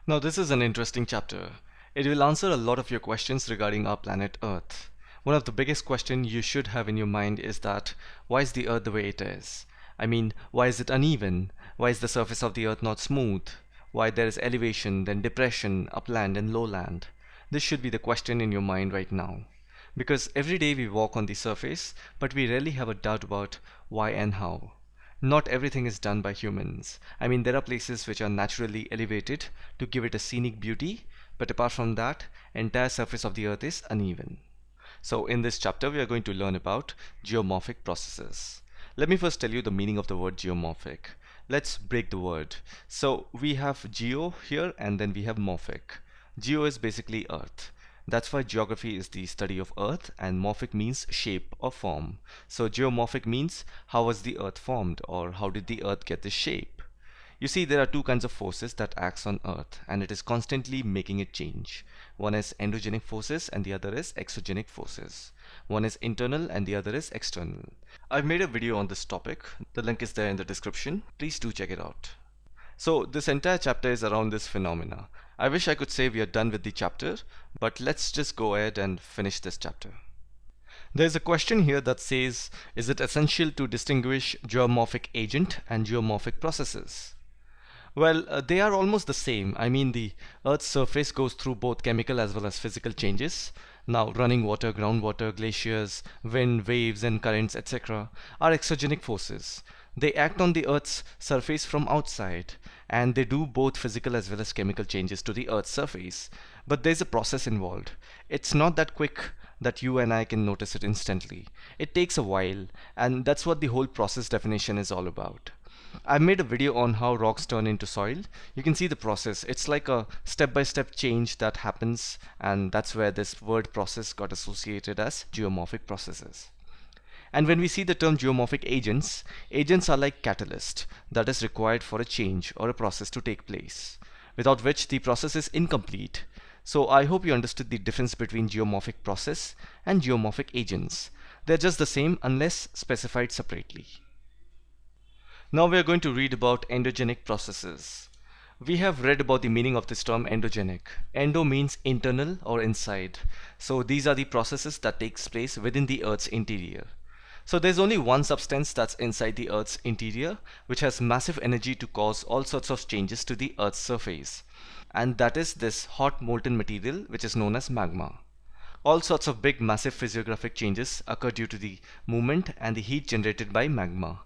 Now, this is an interesting chapter. It will answer a lot of your questions regarding our planet Earth. One of the biggest questions you should have in your mind is that why is the Earth the way it is? I mean, why is it uneven? Why is the surface of the Earth not smooth? Why there is elevation, then depression, upland and lowland? This should be the question in your mind right now. Because every day we walk on the surface, but we rarely have a doubt about why and how. Not everything is done by humans. I mean, there are places which are naturally elevated to give it a scenic beauty, but apart from that, entire surface of the earth is uneven. So in this chapter, we are going to learn about geomorphic processes. Let me first tell you the meaning of the word geomorphic. Let's break the word. So we have geo here and then we have morphic. Geo is basically earth. That's why geography is the study of earth and morphic means shape or form. So geomorphic means how was the earth formed or how did the earth get this shape. You see, there are two kinds of forces that acts on earth and it is constantly making it change. One is endogenic forces and the other is exogenic forces. One is internal and the other is external. I've made a video on this topic. The link is there in the description. Please do check it out. So this entire chapter is around this phenomena. I wish I could say we are done with the chapter, but let's just go ahead and finish this chapter. There's a question here that says, is it essential to distinguish geomorphic agent and geomorphic processes? Well, they are almost the same. I mean, the Earth's surface goes through both chemical as well as physical changes. Now, running water, groundwater, glaciers, wind, waves, and currents, etc., are exogenic forces. They act on the Earth's surface from outside, and they do both physical as well as chemical changes to the Earth's surface. But there's a process involved. It's not that quick that you and I can notice it instantly. It takes a while, and that's what the whole process definition is all about. I've made a video on how rocks turn into soil. You can see the process. It's like a step-by-step change that happens, and that's where this word process got associated as geomorphic processes. And when we see the term geomorphic agents, agents are like catalyst that is required for a change or a process to take place, without which the process is incomplete. So I hope you understood the difference between geomorphic process and geomorphic agents. They're just the same unless specified separately. Now we are going to read about endogenic processes. We have read about the meaning of this term endogenic. Endo means internal or inside. So these are the processes that takes place within the Earth's interior. So there's only one substance that's inside the Earth's interior, which has massive energy to cause all sorts of changes to the Earth's surface. And that is this hot molten material, which is known as magma. All sorts of big massive physiographic changes occur due to the movement and the heat generated by magma.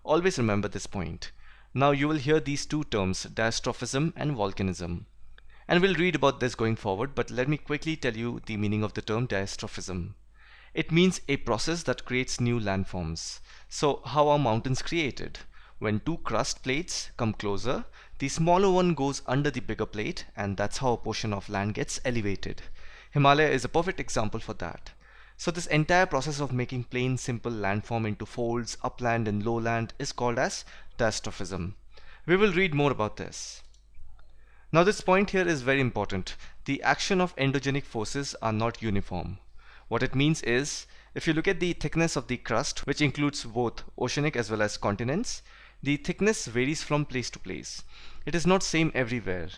Always remember this point. Now you will hear these two terms, diastrophism and volcanism. And we'll read about this going forward, but let me quickly tell you the meaning of the term diastrophism. It means a process that creates new landforms. So how are mountains created? When two crust plates come closer, the smaller one goes under the bigger plate, and that's how a portion of land gets elevated. Himalaya is a perfect example for that. So this entire process of making plain simple landform into folds, upland and lowland is called as diastrophism. We will read more about this. Now this point here is very important. The action of endogenic forces are not uniform. What it means is, if you look at the thickness of the crust, which includes both oceanic as well as continents, the thickness varies from place to place. It is not same everywhere.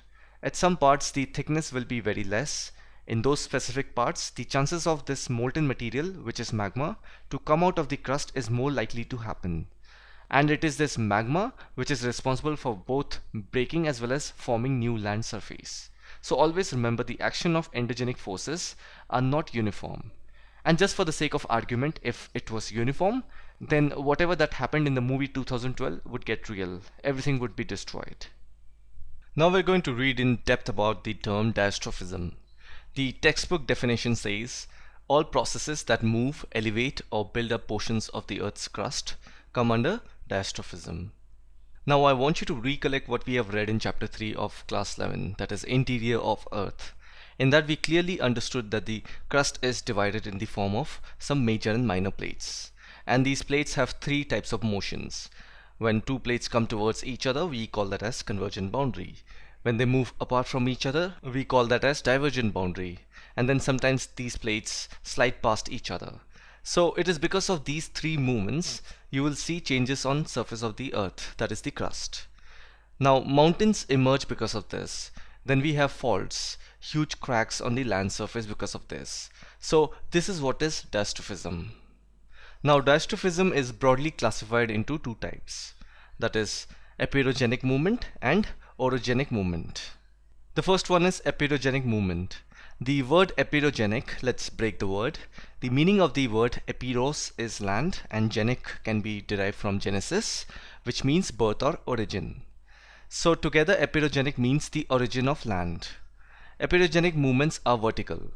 At some parts the thickness will be very less. In those specific parts, the chances of this molten material, which is magma, to come out of the crust is more likely to happen. And it is this magma which is responsible for both breaking as well as forming new land surface. So always remember the action of endogenic forces are not uniform. And just for the sake of argument, if it was uniform, then whatever that happened in the movie 2012 would get real. Everything would be destroyed. Now we're going to read in depth about the term diastrophism. The textbook definition says, all processes that move, elevate or build up portions of the Earth's crust come under diastrophism. Now I want you to recollect what we have read in chapter 3 of class 11, that is interior of Earth. In that we clearly understood that the crust is divided in the form of some major and minor plates. And these plates have three types of motions. When two plates come towards each other, we call that as convergent boundary. When they move apart from each other, we call that as divergent boundary. And then sometimes these plates slide past each other. So it is because of these three movements you will see changes on surface of the Earth, that is the crust. Now mountains emerge because of this. Then we have faults, huge cracks on the land surface because of this. So this is what is diastrophism. Now diastrophism is broadly classified into two types, that is epeirogenic movement and orogenic movement. The first one is epeirogenic movement. The word epeirogenic, let's break the word. The meaning of the word epeiros is land and genic can be derived from genesis, which means birth or origin. So together epeirogenic means the origin of land. Epeirogenic movements are vertical.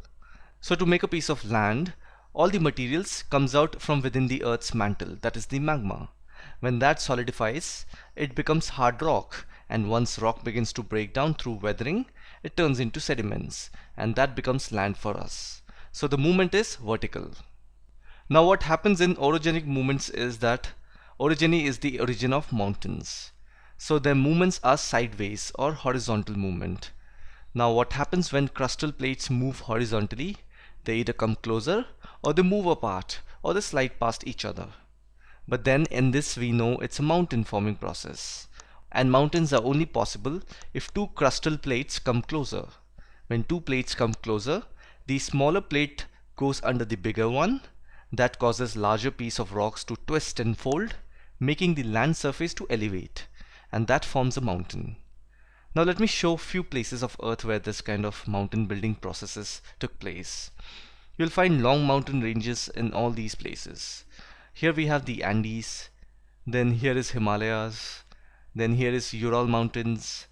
So to make a piece of land, all the materials comes out from within the earth's mantle, that is the magma. When that solidifies, it becomes hard rock, and once rock begins to break down through weathering, it turns into sediments, and that becomes land for us. So the movement is vertical. Now what happens in orogenic movements is that orogeny is the origin of mountains. So their movements are sideways or horizontal movement. Now what happens when crustal plates move horizontally? They either come closer or they move apart or they slide past each other. But then in this we know it's a mountain forming process. And mountains are only possible if two crustal plates come closer. When two plates come closer, the smaller plate goes under the bigger one. That causes larger piece of rocks to twist and fold, making the land surface to elevate. And that forms a mountain. Now let me show few places of earth where this kind of mountain building processes took place. You'll find long mountain ranges in all these places. Here we have the Andes, then here is Himalayas, then here is Ural Mountains.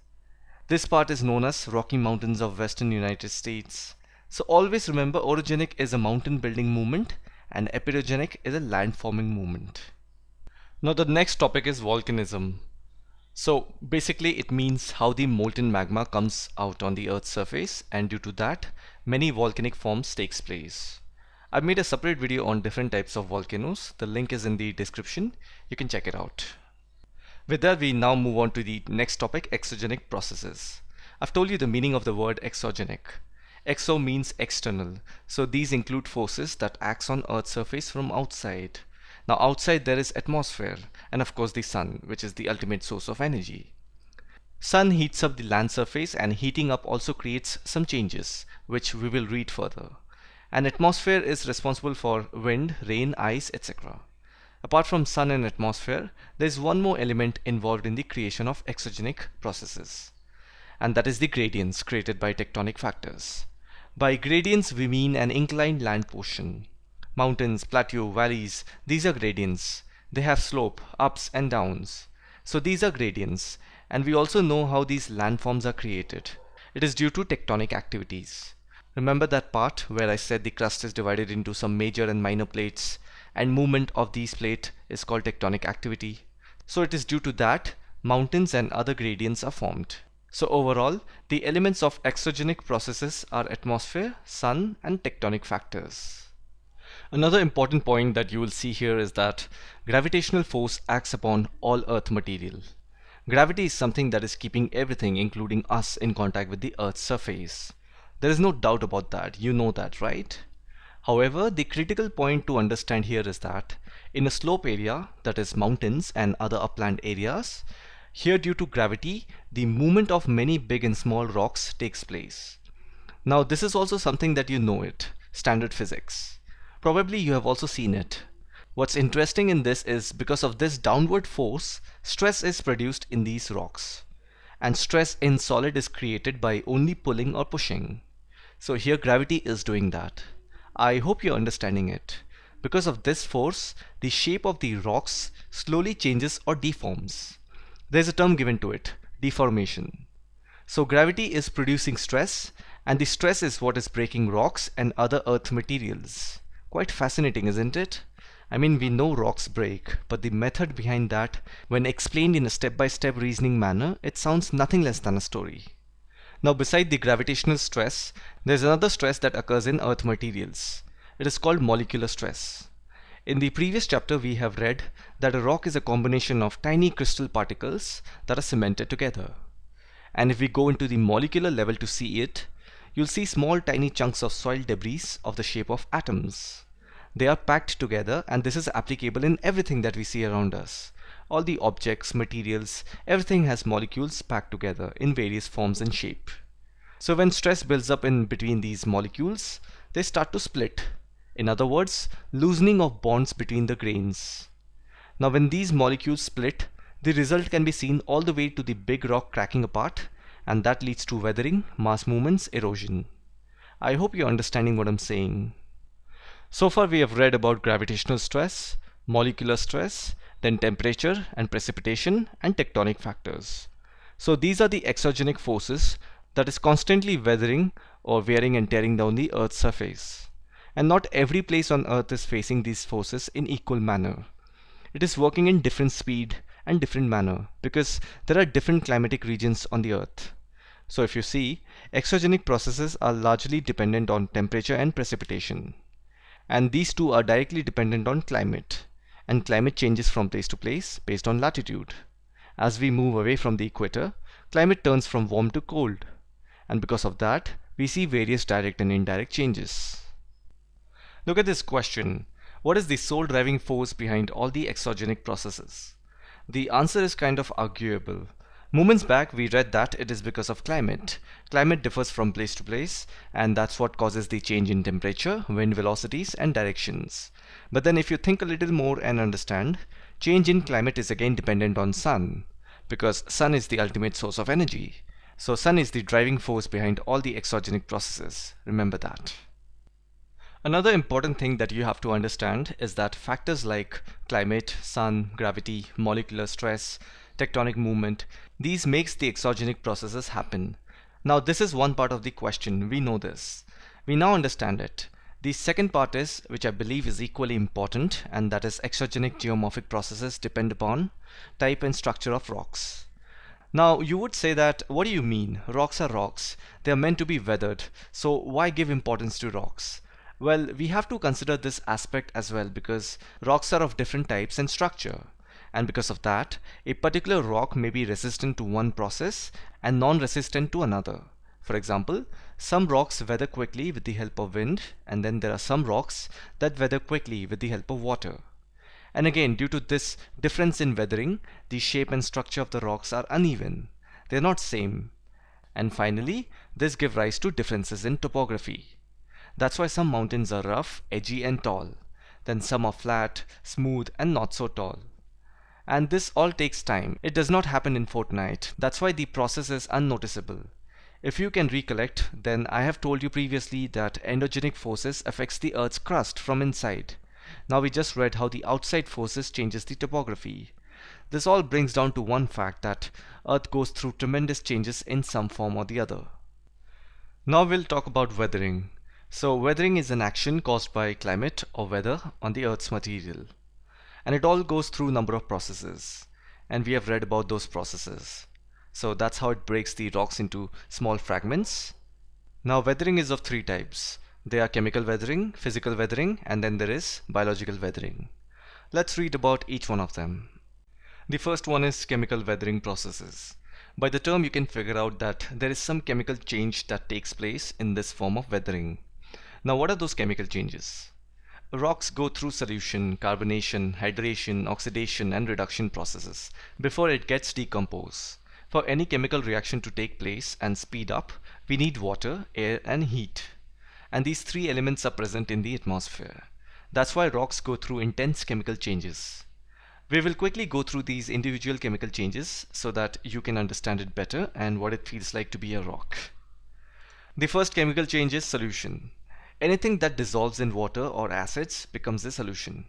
This part is known as Rocky Mountains of Western United States. So always remember orogenic is a mountain building movement and epeirogenic is a land forming movement. Now the next topic is volcanism. So basically it means how the molten magma comes out on the Earth's surface, and due to that many volcanic forms takes place. I've made a separate video on different types of volcanoes. The link is in the description. You can check it out. With that we now move on to the next topic, exogenic processes. I've told you the meaning of the word exogenic. Exo means external. So these include forces that acts on Earth's surface from outside. Now outside there is atmosphere and of course the sun, which is the ultimate source of energy. Sun heats up the land surface, and heating up also creates some changes, which we will read further. And atmosphere is responsible for wind, rain, ice, etc. Apart from sun and atmosphere, there is one more element involved in the creation of exogenic processes. And that is the gradients created by tectonic factors. By gradients we mean an inclined land portion. Mountains, plateau, valleys, these are gradients. They have slope, ups and downs. So these are gradients, and we also know how these landforms are created. It is due to tectonic activities. Remember that part where I said the crust is divided into some major and minor plates, and movement of these plates is called tectonic activity. So it is due to that mountains and other gradients are formed. So overall, the elements of exogenic processes are atmosphere, sun and tectonic factors. Another important point that you will see here is that gravitational force acts upon all earth material. Gravity is something that is keeping everything, including us, in contact with the earth's surface. There is no doubt about that, you know that, right? However, the critical point to understand here is that in a slope area, that is mountains and other upland areas, here due to gravity, the movement of many big and small rocks takes place. Now this is also something that you know it, standard physics. Probably you have also seen it. What's interesting in this is because of this downward force, stress is produced in these rocks. And stress in solid is created by only pulling or pushing. So here gravity is doing that. I hope you're understanding it. Because of this force, the shape of the rocks slowly changes or deforms. There's a term given to it, deformation. So gravity is producing stress, and the stress is what is breaking rocks and other earth materials. Quite fascinating, isn't it? I mean, we know rocks break, but the method behind that, when explained in a step-by-step reasoning manner, it sounds nothing less than a story. Now beside the gravitational stress, there's another stress that occurs in earth materials. It is called molecular stress. In the previous chapter we have read that a rock is a combination of tiny crystal particles that are cemented together. And if we go into the molecular level to see it, you'll see small tiny chunks of soil debris of the shape of atoms. They are packed together, and this is applicable in everything that we see around us. All the objects, materials, everything has molecules packed together in various forms and shape. So when stress builds up in between these molecules, they start to split. In other words, loosening of bonds between the grains. Now when these molecules split, the result can be seen all the way to the big rock cracking apart, and that leads to weathering, mass movements, erosion. I hope you're understanding what I'm saying. So far we have read about gravitational stress, molecular stress, then temperature and precipitation and tectonic factors. So these are the exogenic forces that is constantly weathering or wearing and tearing down the Earth's surface. And not every place on Earth is facing these forces in equal manner. It is working in different speed and different manner because there are different climatic regions on the Earth. So if you see, exogenic processes are largely dependent on temperature and precipitation. And these two are directly dependent on climate. And climate changes from place to place based on latitude. As we move away from the equator, climate turns from warm to cold. And because of that, we see various direct and indirect changes. Look at this question. What is the sole driving force behind all the exogenic processes? The answer is kind of arguable. Moments back we read that it is because of climate. Climate differs from place to place, and that's what causes the change in temperature, wind velocities and directions. But then if you think a little more and understand, change in climate is again dependent on sun, because sun is the ultimate source of energy. So sun is the driving force behind all the exogenic processes. Remember that. Another important thing that you have to understand is that factors like climate, sun, gravity, molecular stress, tectonic movement, these makes the exogenic processes happen. Now this is one part of the question, we know this. We now understand it. The second part is, which I believe is equally important, and that is exogenic geomorphic processes depend upon type and structure of rocks. Now you would say that, what do you mean? Rocks are rocks. They are meant to be weathered. So why give importance to rocks? Well, we have to consider this aspect as well because rocks are of different types and structure. And because of that, a particular rock may be resistant to one process and non-resistant to another. For example, some rocks weather quickly with the help of wind, and then there are some rocks that weather quickly with the help of water. And again, due to this difference in weathering, the shape and structure of the rocks are uneven. They are not same. And finally, this gives rise to differences in topography. That's why some mountains are rough, edgy and tall. Then some are flat, smooth and not so tall. And this all takes time. It does not happen in fortnight. That's why the process is unnoticeable. If you can recollect, then I have told you previously that endogenic forces affects the Earth's crust from inside. Now we just read how the outside forces changes the topography. This all brings down to one fact that Earth goes through tremendous changes in some form or the other. Now we'll talk about weathering. So weathering is an action caused by climate or weather on the Earth's material. And it all goes through a number of processes. And we have read about those processes. So that's how it breaks the rocks into small fragments. Now weathering is of three types. They are chemical weathering, physical weathering, and then there is biological weathering. Let's read about each one of them. The first one is chemical weathering processes. By the term you can figure out that there is some chemical change that takes place in this form of weathering. Now what are those chemical changes? Rocks go through solution, carbonation, hydration, oxidation and reduction processes before it gets decomposed. For any chemical reaction to take place and speed up, we need water, air and heat. And these three elements are present in the atmosphere. That's why rocks go through intense chemical changes. We will quickly go through these individual chemical changes so that you can understand it better and what it feels like to be a rock. The first chemical change is solution. Anything that dissolves in water or acids becomes a solution.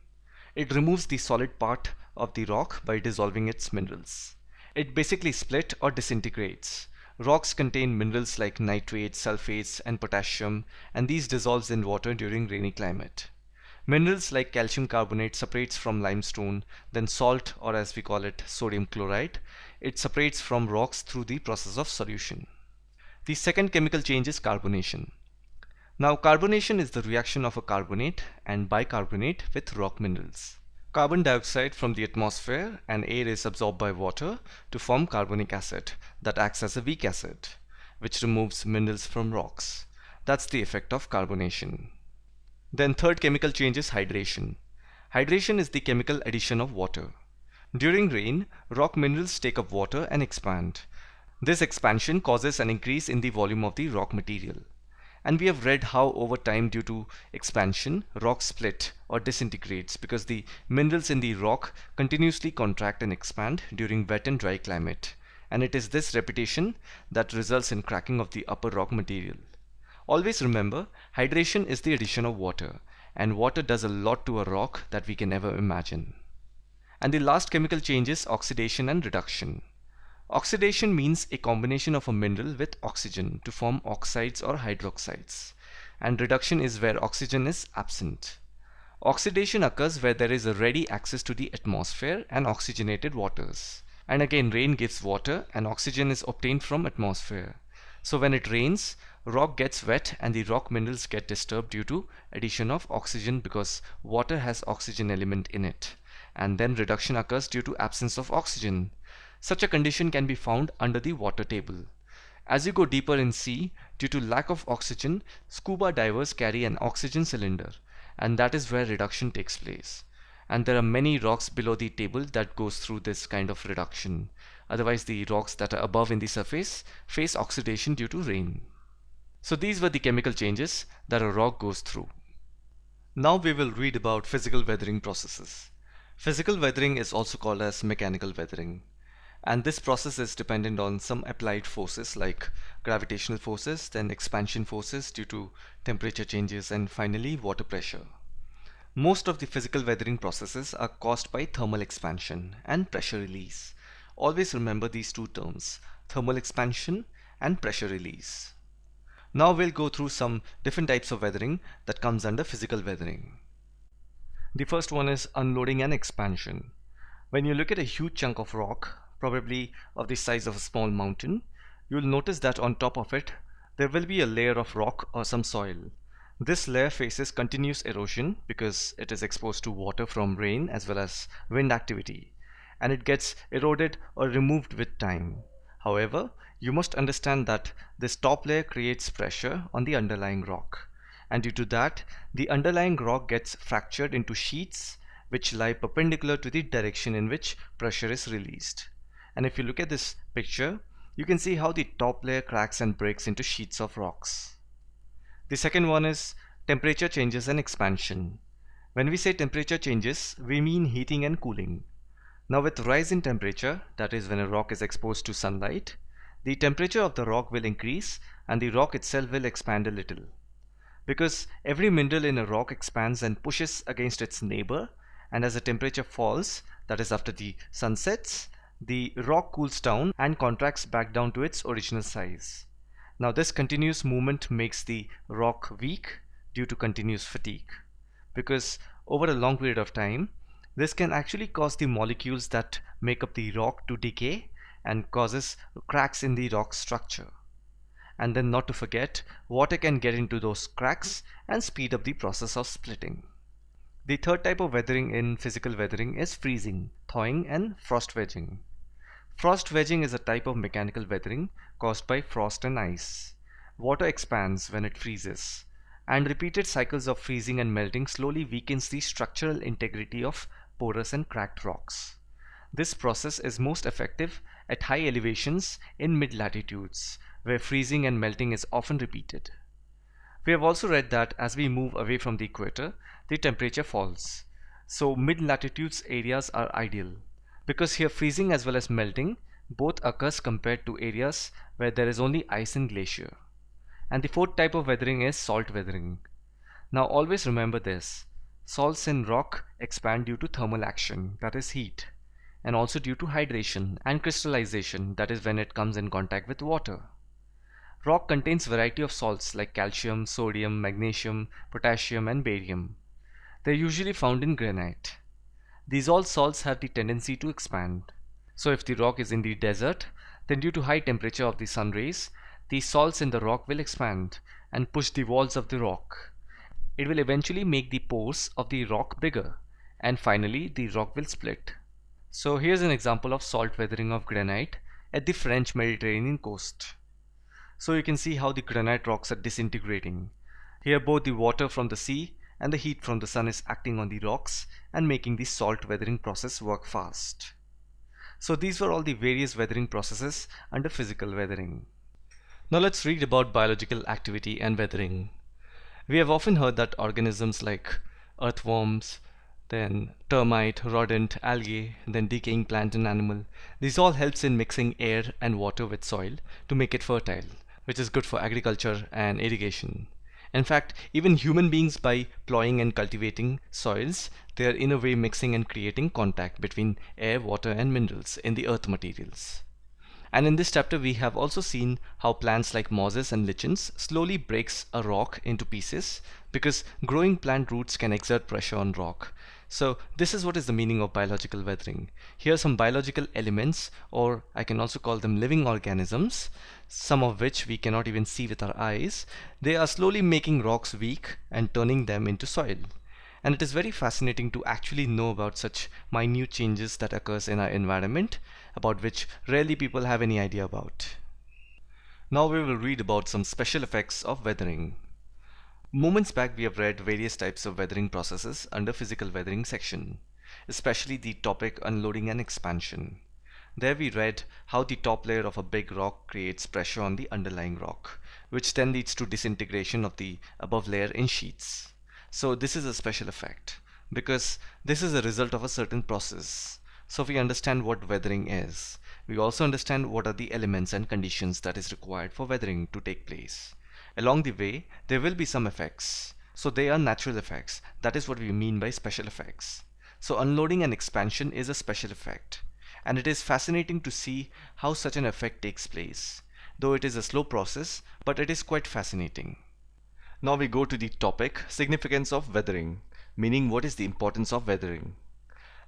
It removes the solid part of the rock by dissolving its minerals. It basically split or disintegrates. Rocks contain minerals like nitrates, sulfates and potassium, and these dissolves in water during rainy climate. Minerals like calcium carbonate separates from limestone, then salt, or as we call it, sodium chloride. It separates from rocks through the process of solution. The second chemical change is carbonation. Now carbonation is the reaction of a carbonate and bicarbonate with rock minerals. Carbon dioxide from the atmosphere and air is absorbed by water to form carbonic acid that acts as a weak acid, which removes minerals from rocks. That's the effect of carbonation. Then third chemical change is hydration. Hydration is the chemical addition of water. During rain, rock minerals take up water and expand. This expansion causes an increase in the volume of the rock material. And we have read how over time, due to expansion, rocks split or disintegrates because the minerals in the rock continuously contract and expand during wet and dry climate. And it is this repetition that results in cracking of the upper rock material. Always remember, hydration is the addition of water, and water does a lot to a rock that we can never imagine. And the last chemical change is oxidation and reduction. Oxidation means a combination of a mineral with oxygen to form oxides or hydroxides, and reduction is where oxygen is absent. Oxidation occurs where there is a ready access to the atmosphere and oxygenated waters. And again, rain gives water and oxygen is obtained from atmosphere. So when it rains, rock gets wet and the rock minerals get disturbed due to addition of oxygen because water has oxygen element in it. And then reduction occurs due to absence of oxygen. Such a condition can be found under the water table. As you go deeper in sea, due to lack of oxygen, scuba divers carry an oxygen cylinder, and that is where reduction takes place. And there are many rocks below the table that goes through this kind of reduction. Otherwise, the rocks that are above in the surface face oxidation due to rain. So these were the chemical changes that a rock goes through. Now we will read about physical weathering processes. Physical weathering is also called as mechanical weathering. And this process is dependent on some applied forces like gravitational forces, then expansion forces due to temperature changes, and finally water pressure. Most of the physical weathering processes are caused by thermal expansion and pressure release. Always remember these two terms, thermal expansion and pressure release. Now we'll go through some different types of weathering that comes under physical weathering. The first one is unloading and expansion. When you look at a huge chunk of rock, probably of the size of a small mountain, you'll notice that on top of it, there will be a layer of rock or some soil. This layer faces continuous erosion because it is exposed to water from rain as well as wind activity, and it gets eroded or removed with time. However, you must understand that this top layer creates pressure on the underlying rock, and due to that, the underlying rock gets fractured into sheets which lie perpendicular to the direction in which pressure is released. And if you look at this picture, you can see how the top layer cracks and breaks into sheets of rocks. The second one is temperature changes and expansion. When we say temperature changes, we mean heating and cooling. Now with rise in temperature, that is when a rock is exposed to sunlight, the temperature of the rock will increase and the rock itself will expand a little. Because every mineral in a rock expands and pushes against its neighbor, and as the temperature falls, that is after the sun sets, the rock cools down and contracts back down to its original size. Now this continuous movement makes the rock weak due to continuous fatigue, because over a long period of time, this can actually cause the molecules that make up the rock to decay and causes cracks in the rock structure. And then not to forget, water can get into those cracks and speed up the process of splitting. The third type of weathering in physical weathering is freezing, thawing, and frost wedging. Frost wedging is a type of mechanical weathering caused by frost and ice. Water expands when it freezes, and repeated cycles of freezing and melting slowly weakens the structural integrity of porous and cracked rocks. This process is most effective at high elevations in mid-latitudes, where freezing and melting is often repeated. We have also read that as we move away from the equator, the temperature falls. So mid-latitudes areas are ideal, because here freezing as well as melting both occurs compared to areas where there is only ice and glacier. And the fourth type of weathering is salt weathering. Now always remember this, salts in rock expand due to thermal action, that is heat, and also due to hydration and crystallization, that is when it comes in contact with water. Rock contains variety of salts like calcium, sodium, magnesium, potassium, and barium. They are usually found in granite. These all salts have the tendency to expand. So if the rock is in the desert, then due to high temperature of the sun rays, the salts in the rock will expand and push the walls of the rock. It will eventually make the pores of the rock bigger, and finally the rock will split. So here's an example of salt weathering of granite at the French Mediterranean coast. So you can see how the granite rocks are disintegrating. Here both the water from the sea and the heat from the sun is acting on the rocks and making the salt weathering process work fast. So these were all the various weathering processes under physical weathering. Now let's read about biological activity and weathering. We have often heard that organisms like earthworms, then termite, rodent, algae, then decaying plant and animal, these all helps in mixing air and water with soil to make it fertile, which is good for agriculture and irrigation. In fact, even human beings by plowing and cultivating soils, they are in a way mixing and creating contact between air, water and minerals in the earth materials. And in this chapter, we have also seen how plants like mosses and lichens slowly breaks a rock into pieces because growing plant roots can exert pressure on rock. So this is what is the meaning of biological weathering. Here are some biological elements, or I can also call them living organisms, some of which we cannot even see with our eyes. They are slowly making rocks weak and turning them into soil. And it is very fascinating to actually know about such minute changes that occurs in our environment, about which rarely people have any idea about. Now we will read about some special effects of weathering. Moments back we have read various types of weathering processes under physical weathering section, especially the topic unloading and expansion. There we read how the top layer of a big rock creates pressure on the underlying rock, which then leads to disintegration of the above layer in sheets. So this is a special effect because this is a result of a certain process. So we understand what weathering is. We also understand what are the elements and conditions that is required for weathering to take place. Along the way, there will be some effects. So they are natural effects. That is what we mean by special effects. So unloading and expansion is a special effect. And it is fascinating to see how such an effect takes place. Though it is a slow process, but it is quite fascinating. Now we go to the topic, significance of weathering, meaning what is the importance of weathering.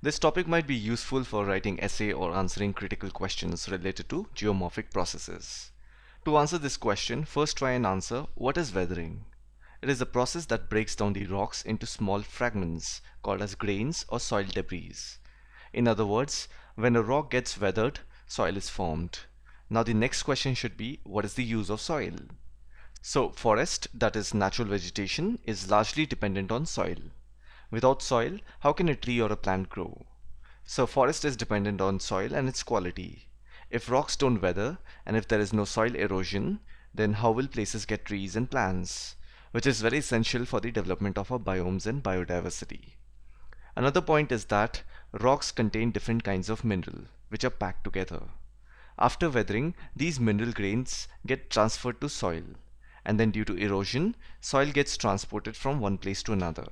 This topic might be useful for writing essay or answering critical questions related to geomorphic processes. To answer this question, first try and answer what is weathering. It is a process that breaks down the rocks into small fragments called as grains or soil debris. In other words, when a rock gets weathered, soil is formed. Now the next question should be, what is the use of soil? So forest, that is natural vegetation, is largely dependent on soil. Without soil, how can a tree or a plant grow? So forest is dependent on soil and its quality. If rocks don't weather and if there is no soil erosion, then how will places get trees and plants? Which is very essential for the development of our biomes and biodiversity. Another point is that rocks contain different kinds of mineral, which are packed together. After weathering, these mineral grains get transferred to soil, and then due to erosion, soil gets transported from one place to another.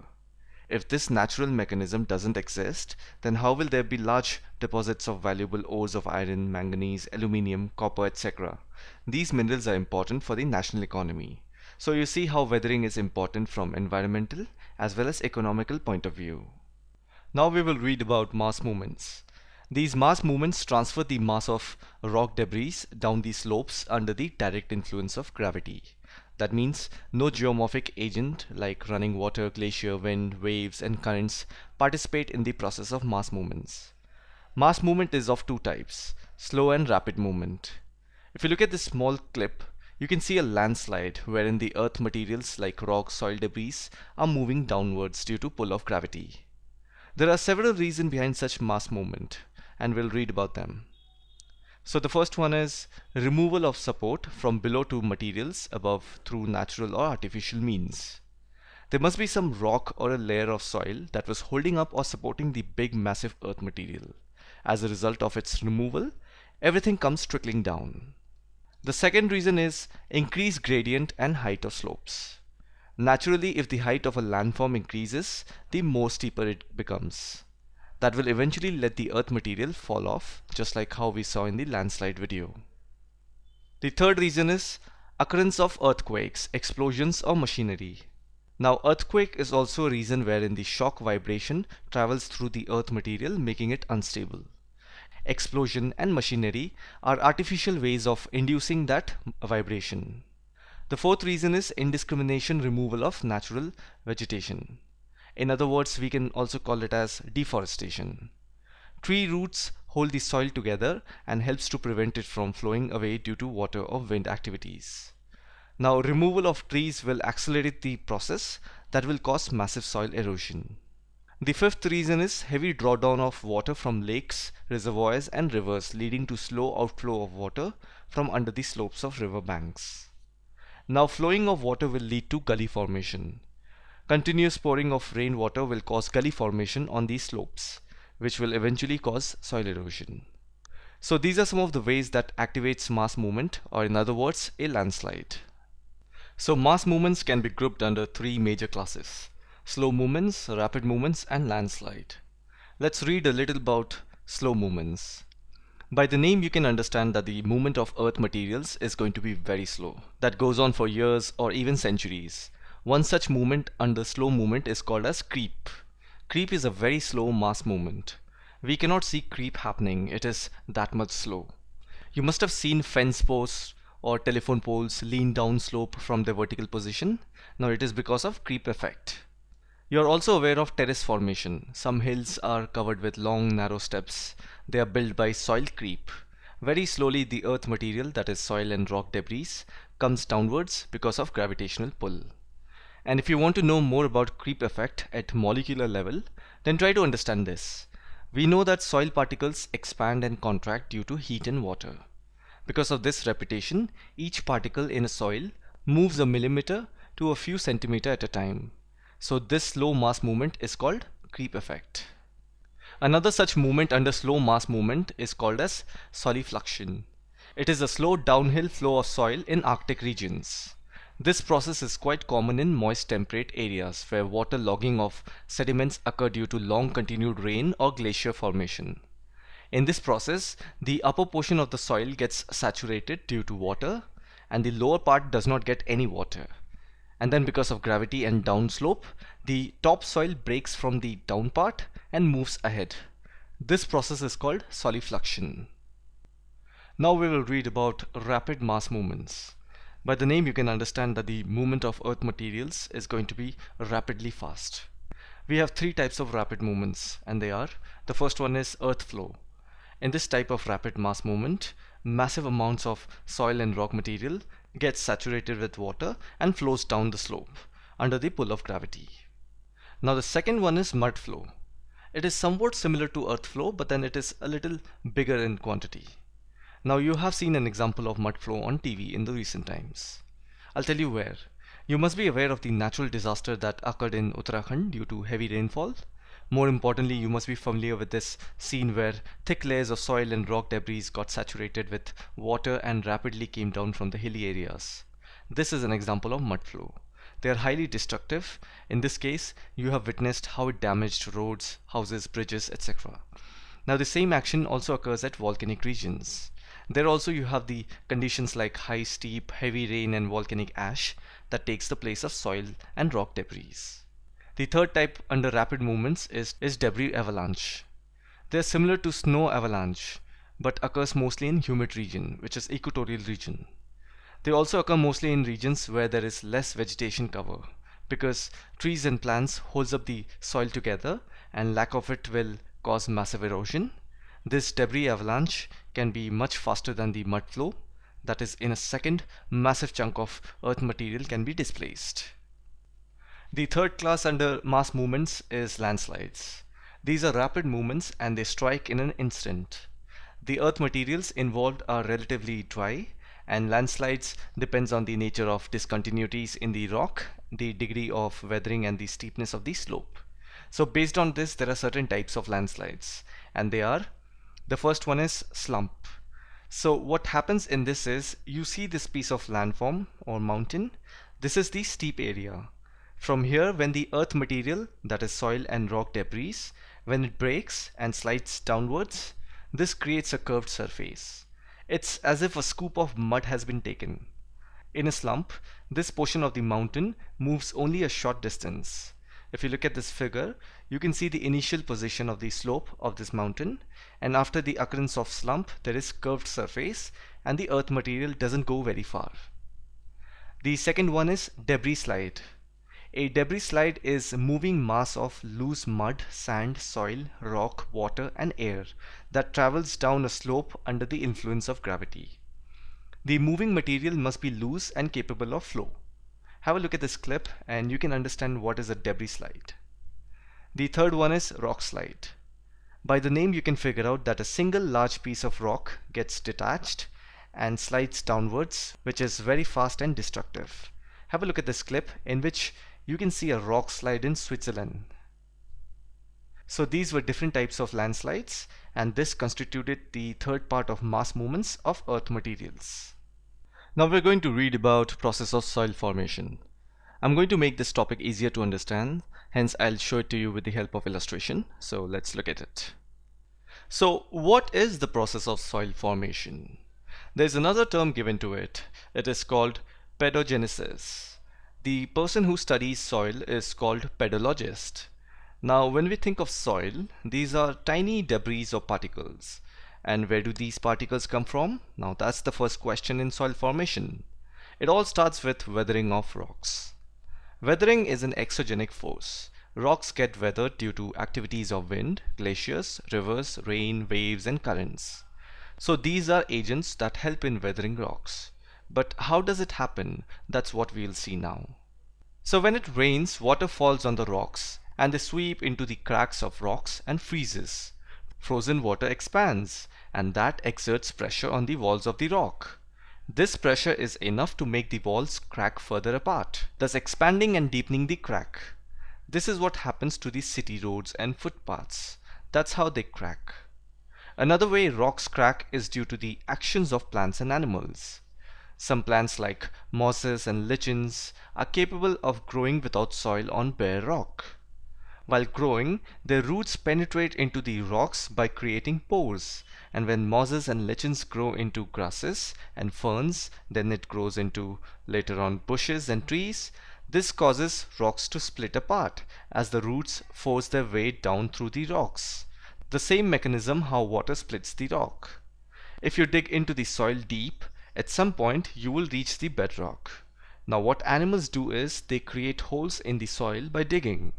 If this natural mechanism doesn't exist, then how will there be large deposits of valuable ores of iron, manganese, aluminium, copper, etc.? These minerals are important for the national economy. So you see how weathering is important from environmental as well as economical point of view. Now we will read about mass movements. These mass movements transfer the mass of rock debris down the slopes under the direct influence of gravity. That means no geomorphic agent like running water, glacier, wind, waves and currents participate in the process of mass movements. Mass movement is of two types, slow and rapid movement. If you look at this small clip, you can see a landslide wherein the earth materials like rock, soil debris are moving downwards due to pull of gravity. There are several reasons behind such mass movement, and we'll read about them. So the first one is removal of support from below to materials above through natural or artificial means. There must be some rock or a layer of soil that was holding up or supporting the big massive earth material. As a result of its removal, everything comes trickling down. The second reason is increased gradient and height of slopes. Naturally, if the height of a landform increases, the more steeper it becomes. That will eventually let the earth material fall off, just like how we saw in the landslide video. The third reason is occurrence of earthquakes, explosions or machinery. Now earthquake is also a reason wherein the shock vibration travels through the earth material, making it unstable. Explosion and machinery are artificial ways of inducing that vibration. The fourth reason is indiscrimination removal of natural vegetation. In other words, we can also call it as deforestation. Tree roots hold the soil together and helps to prevent it from flowing away due to water or wind activities. Now, removal of trees will accelerate the process that will cause massive soil erosion. The fifth reason is heavy drawdown of water from lakes, reservoirs, and rivers, leading to slow outflow of water from under the slopes of river banks. Now, flowing of water will lead to gully formation. Continuous pouring of rainwater will cause gully formation on these slopes, which will eventually cause soil erosion. So these are some of the ways that activates mass movement, or in other words, a landslide. So mass movements can be grouped under three major classes: slow movements, rapid movements, and landslide. Let's read a little about slow movements. By the name you can understand that the movement of earth materials is going to be very slow. That goes on for years or even centuries. One such movement under slow movement is called as creep. Creep is a very slow mass movement. We cannot see creep happening, it is that much slow. You must have seen fence posts or telephone poles lean down slope from their vertical position. Now it is because of creep effect. You are also aware of terrace formation. Some hills are covered with long narrow steps. They are built by soil creep. Very slowly the earth material, that is soil and rock debris, comes downwards because of gravitational pull. And if you want to know more about creep effect at molecular level, then try to understand this. We know that soil particles expand and contract due to heat and water. Because of this repetition, each particle in a soil moves a millimeter to a few centimeter at a time. So this slow mass movement is called creep effect. Another such movement under slow mass movement is called as solifluction. It is a slow downhill flow of soil in Arctic regions. This process is quite common in moist temperate areas where water logging of sediments occur due to long continued rain or glacier formation. In this process, the upper portion of the soil gets saturated due to water and the lower part does not get any water. And then because of gravity and downslope, the top soil breaks from the down part and moves ahead. This process is called solifluction. Now we will read about rapid mass movements. By the name you can understand that the movement of earth materials is going to be rapidly fast. We have three types of rapid movements, and they are: the first one is earth flow. In this type of rapid mass movement, massive amounts of soil and rock material gets saturated with water and flows down the slope under the pull of gravity. Now the second one is mud flow. It is somewhat similar to earth flow, but then it is a little bigger in quantity. Now you have seen an example of mud flow on TV in the recent times. I'll tell you where. You must be aware of the natural disaster that occurred in Uttarakhand due to heavy rainfall. More importantly, you must be familiar with this scene where thick layers of soil and rock debris got saturated with water and rapidly came down from the hilly areas. This is an example of mud flow. They are highly destructive. In this case, you have witnessed how it damaged roads, houses, bridges, etc. Now the same action also occurs at volcanic regions. There also you have the conditions like high, steep, heavy rain and volcanic ash that takes the place of soil and rock debris. The third type under rapid movements is debris avalanche. They are similar to snow avalanche but occurs mostly in humid region, which is equatorial region. They also occur mostly in regions where there is less vegetation cover because trees and plants holds up the soil together and lack of it will cause massive erosion. This debris avalanche can be much faster than the mud flow. That is, in a second, massive chunk of earth material can be displaced. The third class under mass movements is landslides. These are rapid movements and they strike in an instant. The earth materials involved are relatively dry, and landslides depends on the nature of discontinuities in the rock, the degree of weathering and the steepness of the slope. So based on this, there are certain types of landslides, and they are: the first one is slump. So what happens in this is, you see this piece of landform or mountain. This is the steep area. From here, when the earth material, that is soil and rock debris, when it breaks and slides downwards, this creates a curved surface. It's as if a scoop of mud has been taken. In a slump, this portion of the mountain moves only a short distance. If you look at this figure, you can see the initial position of the slope of this mountain, and after the occurrence of slump, there is curved surface and the earth material doesn't go very far. The second one is debris slide. A debris slide is moving mass of loose mud, sand, soil, rock, water and air that travels down a slope under the influence of gravity. The moving material must be loose and capable of flow. Have a look at this clip and you can understand what is a debris slide. The third one is rock slide. By the name you can figure out that a single large piece of rock gets detached and slides downwards, which is very fast and destructive. Have a look at this clip in which you can see a rock slide in Switzerland. So these were different types of landslides, and this constituted the third part of mass movements of earth materials. Now we're going to read about process of soil formation. I'm going to make this topic easier to understand, hence I'll show it to you with the help of illustration. So let's look at it. So what is the process of soil formation? There's another term given to it. It is called pedogenesis. The person who studies soil is called pedologist. Now when we think of soil, these are tiny debris or particles. And where do these particles come from? Now that's the first question in soil formation. It all starts with weathering of rocks. Weathering is an exogenic force. Rocks get weathered due to activities of wind, glaciers, rivers, rain, waves, and currents. So these are agents that help in weathering rocks. But how does it happen? That's what we'll see now. So when it rains, water falls on the rocks and they sweep into the cracks of rocks and freezes. Frozen water expands, and that exerts pressure on the walls of the rock. This pressure is enough to make the walls crack further apart, thus expanding and deepening the crack. This is what happens to the city roads and footpaths. That's how they crack. Another way rocks crack is due to the actions of plants and animals. Some plants like mosses and lichens are capable of growing without soil on bare rock. While growing, their roots penetrate into the rocks by creating pores, and when mosses and lichens grow into grasses and ferns, then it grows into later on bushes and trees. This causes rocks to split apart as the roots force their way down through the rocks. The same mechanism how water splits the rock. If you dig into the soil deep, at some point you will reach the bedrock. Now what animals do is they create holes in the soil by digging.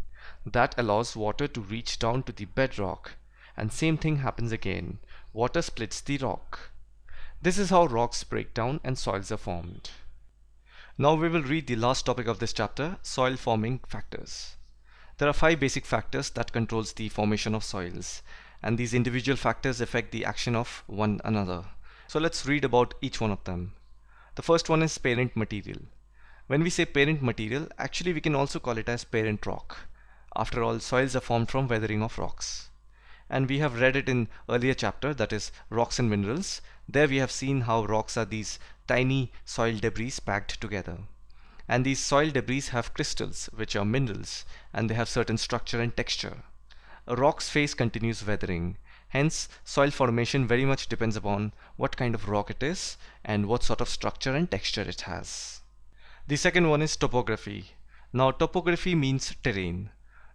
That allows water to reach down to the bedrock, and same thing happens again. Water splits the rock. This is how rocks break down and soils are formed. Now we will read the last topic of this chapter, soil forming factors. There are 5 basic factors that controls the formation of soils, and these individual factors affect the action of one another. So let's read about each one of them. The first one is parent material. When we say parent material, actually we can also call it as parent rock. After all, soils are formed from weathering of rocks. And we have read it in earlier chapter, that is rocks and minerals. There we have seen how rocks are these tiny soil debris packed together. And these soil debris have crystals, which are minerals, and they have certain structure and texture. A rock's face continues weathering. Hence, soil formation very much depends upon what kind of rock it is and what sort of structure and texture it has. The second one is topography. Now, topography means terrain.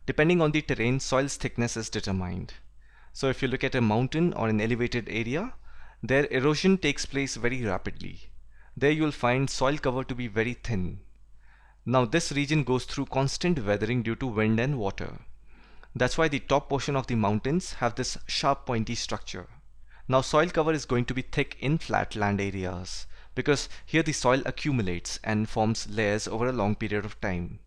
Depending on the terrain, soil's thickness is determined. So if you look at a mountain or an elevated area, their erosion takes place very rapidly. There you will find soil cover to be very thin. Now this region goes through constant weathering due to wind and water. That's why the top portion of the mountains have this sharp pointy structure. Now soil cover is going to be thick in flat land areas because here the soil accumulates and forms layers over a long period of time.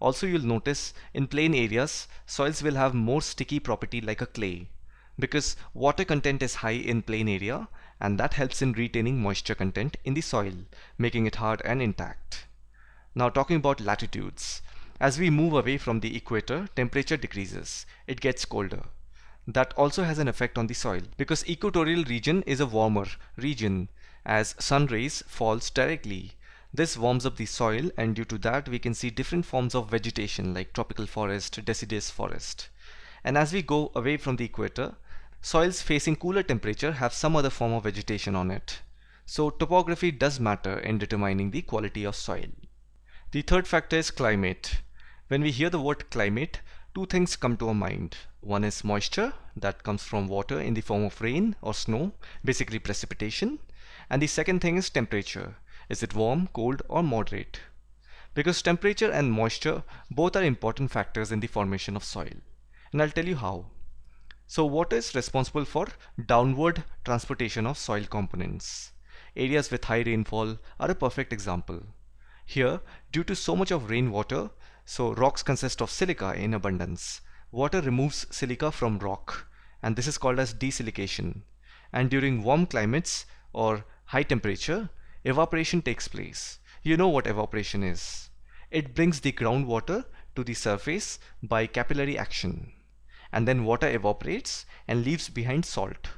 Also you'll notice in plain areas, soils will have more sticky property like a clay because water content is high in plain area, and that helps in retaining moisture content in the soil, making it hard and intact. Now talking about latitudes. As we move away from the equator, temperature decreases. It gets colder. That also has an effect on the soil because equatorial region is a warmer region as sun rays falls directly. This warms up the soil, and due to that we can see different forms of vegetation like tropical forest, deciduous forest. And as we go away from the equator, soils facing cooler temperature have some other form of vegetation on it. So topography does matter in determining the quality of soil. The third factor is climate. When we hear the word climate, 2 things come to our mind. One is moisture, that comes from water in the form of rain or snow, basically precipitation. And the second thing is temperature. Is it warm, cold, or moderate? Because temperature and moisture both are important factors in the formation of soil. And I'll tell you how. So water is responsible for downward transportation of soil components. Areas with high rainfall are a perfect example. Here, due to so much of rainwater, so rocks consist of silica in abundance. water removes silica from rock, and this is called as desilication. And during warm climates or high temperature, evaporation takes place. You know what evaporation is. It brings the groundwater to the surface by capillary action. And then water evaporates and leaves behind salt.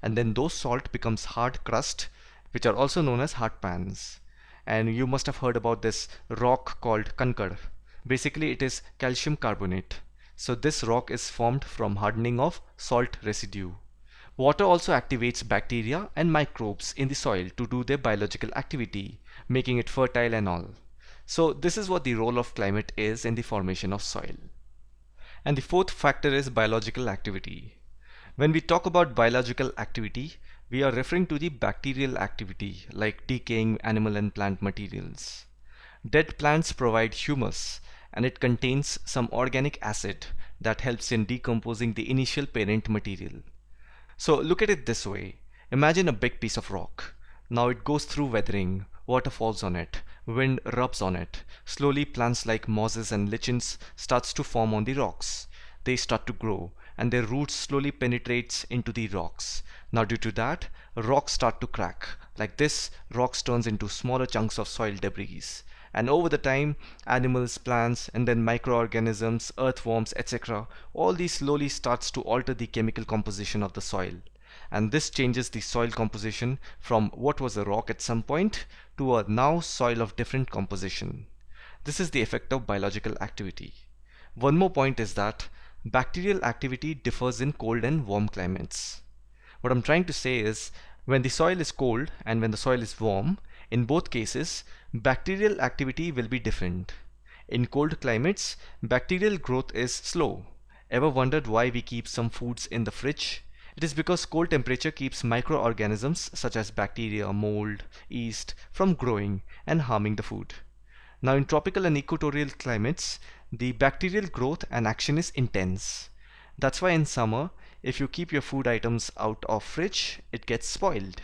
And then those salt becomes hard crust, which are also known as hard pans. And you must have heard about this rock called kankar. Basically, it is calcium carbonate. So this rock is formed from hardening of salt residue. Water also activates bacteria and microbes in the soil to do their biological activity, making it fertile and all. So this is what the role of climate is in the formation of soil. And the fourth factor is biological activity. When we talk about biological activity, we are referring to the bacterial activity like decaying animal and plant materials. Dead plants provide humus, and it contains some organic acid that helps in decomposing the initial parent material. So look at it this way. Imagine a big piece of rock. Now it goes through weathering, water falls on it, wind rubs on it. Slowly plants like mosses and lichens starts to form on the rocks. They start to grow and their roots slowly penetrates into the rocks. Now due to that, rocks start to crack. Like this, rocks turns into smaller chunks of soil debris. And over the time, animals, plants, and then microorganisms, earthworms, etc., all these slowly starts to alter the chemical composition of the soil. And this changes the soil composition from what was a rock at some point to a now soil of different composition. This is the effect of biological activity. One more point is that bacterial activity differs in cold and warm climates. What I'm trying to say is, when the soil is cold and when the soil is warm, in both cases, bacterial activity will be different. In cold climates, bacterial growth is slow. Ever wondered why we keep some foods in the fridge? It is because cold temperature keeps microorganisms such as bacteria, mold, yeast from growing and harming the food. Now in tropical and equatorial climates, the bacterial growth and action is intense. That's why in summer, if you keep your food items out of fridge, it gets spoiled.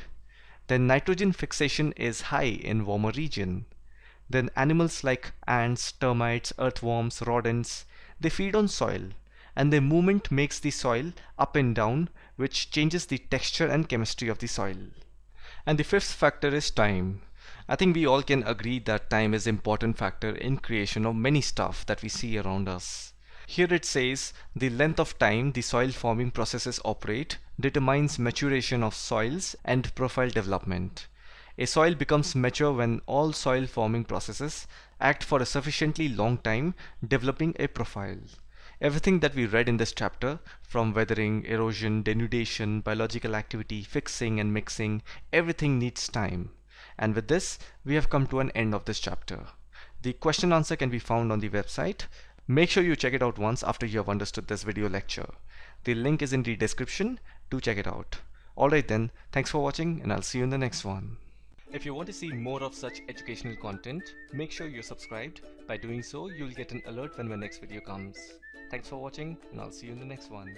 Then nitrogen fixation is high in warmer region. Then animals like ants, termites, earthworms, rodents, they feed on soil and their movement makes the soil up and down, which changes the texture and chemistry of the soil. And the fifth factor is time. I think we all can agree that time is an important factor in creation of many stuff that we see around us. Here it says the length of time the soil forming processes operate determines maturation of soils and profile development. A soil becomes mature when all soil forming processes act for a sufficiently long time, developing a profile. Everything that we read in this chapter, from weathering, erosion, denudation, biological activity, fixing and mixing, everything needs time. And with this, we have come to an end of this chapter. The question answer can be found on the website. Make sure you check it out once after you have understood this video lecture. The link is in the description. Do check it out. Alright then, thanks for watching and I'll see you in the next one. If you want to see more of such educational content, make sure you're subscribed. By doing so, you'll get an alert when my next video comes. Thanks for watching and I'll see you in the next one.